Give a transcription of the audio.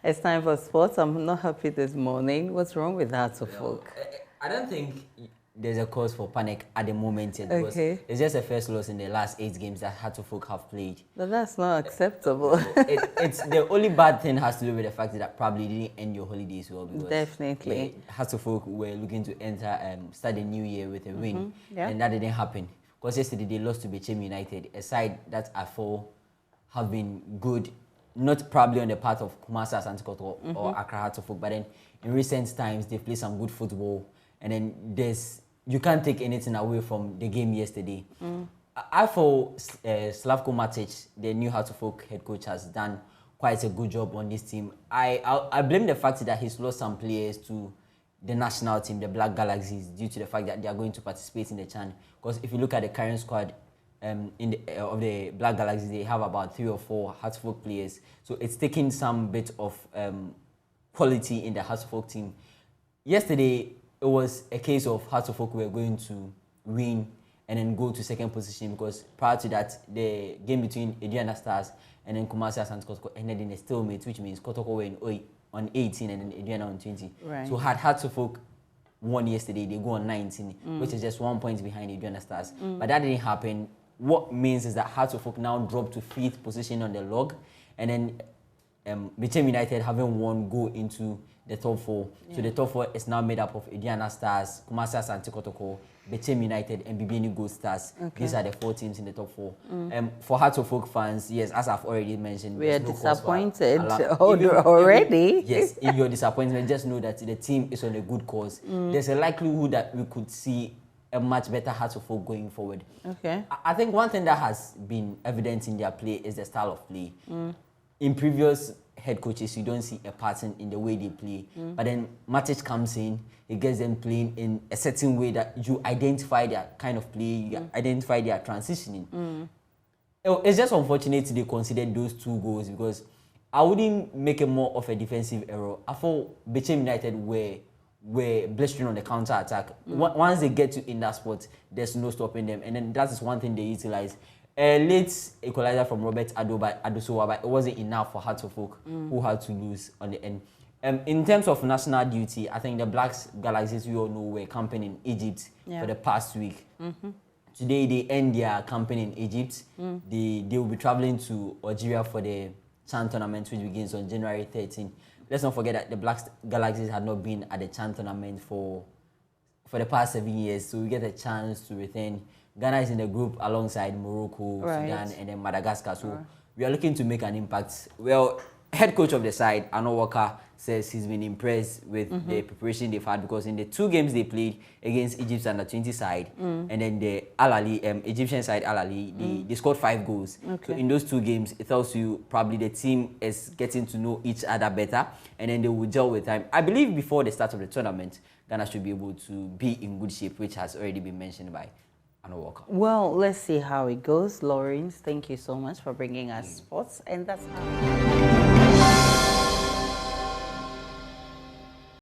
It's time for sports. I'm not happy this morning. What's wrong with Hearts of Oak? I don't think there's a cause for panic at the moment yet, because Okay. it's just the first loss in the last 8 games that Hearts of Oak have played. But that's not acceptable. It's the only bad thing has to do with the fact that probably didn't end your holidays well, because Definitely. Hearts of Oak were looking to enter start the new year with a win, Yeah. and that didn't happen because yesterday they lost to Bechem United, a side that I thought have been good, not probably on the part of Kumasi Asante Kotoko or Accra Hearts of Oak, but then in recent times they've played some good football, and then you can't take anything away from the game yesterday. I thought Slavko Matic, the new Hearts of Oak head coach, has done quite a good job on this team. I blame the fact that he's lost some players to the national team, the Black Galaxies, due to the fact that they are going to participate in the CHAN. Because if you look at the current squad of the Black Galaxies, they have about 3 or 4 Hearts of Oak players. So it's taking some bit of quality in the Hearts of Oak team. Yesterday, it was a case of Hearts of Oak were going to win and then go to second position, because prior to that, the game between Aduana Stars and then Kumasi Asante Kotoko ended in a stalemate, which means Kotoko were on 18 and then Aduana on 20. Right. So had Hearts of Oak won yesterday, they go on 19, which is just 1 point behind Aduana Stars. But that didn't happen. What means is that Hearts of Oak now dropped to 5th position on the log, and then Bechem United, having won, go into the top 4. Yeah. So the top 4 is now made up of Aduana Stars, Kumasi Asante Kotoko, Bechem United, and BBN Gold Stars. Okay. These are the 4 teams in the top 4. For Hearts of Oak fans, yes, as I've already mentioned, we are disappointed already. Yes, if you're disappointed, just know that the team is on a good course. There's a likelihood that we could see a much better Hearts of Oak going forward. Okay. I think one thing that has been evident in their play is the style of play. In previous head coaches, you don't see a pattern in the way they play. But then Matic comes in, he gets them playing in a certain way that you identify their kind of play, you identify their transitioning. It's just unfortunate they considered those 2 goals, because I wouldn't make it more of a defensive error. I thought Bechem United were blistering on the counter attack. Once they get to in that spot, there's no stopping them, and then that is one thing they utilize. Late equalizer from Robert Adosowa, but it wasn't enough for Hearts of Oak, who had to lose on the end. In terms of national duty, I think the Black Galaxies, we all know, were camping in Egypt for the past week. Today they end their campaign in Egypt. They will be traveling to Algeria for the CHAN tournament, which begins on January 13. Let's not forget that the Black Galaxies had not been at the CHAN tournament for the past 7 years, so we get a chance to return. Ghana is in the group alongside Morocco, Sudan, and then Madagascar. So we are looking to make an impact. Well, head coach of the side, Arno Walker, says he's been impressed with the preparation they've had, because in the 2 games they played against Egypt's under-20 side and then the Al Ahly, Egyptian side Al Ahly, they scored 5 goals. Okay. So in those 2 games, it tells you probably the team is getting to know each other better, and then they will gel with time. I believe before the start of the tournament, Ghana should be able to be in good shape, which has already been mentioned by Arno Walker. Well, let's see how it goes. Lawrence, thank you so much for bringing us sports, and that's how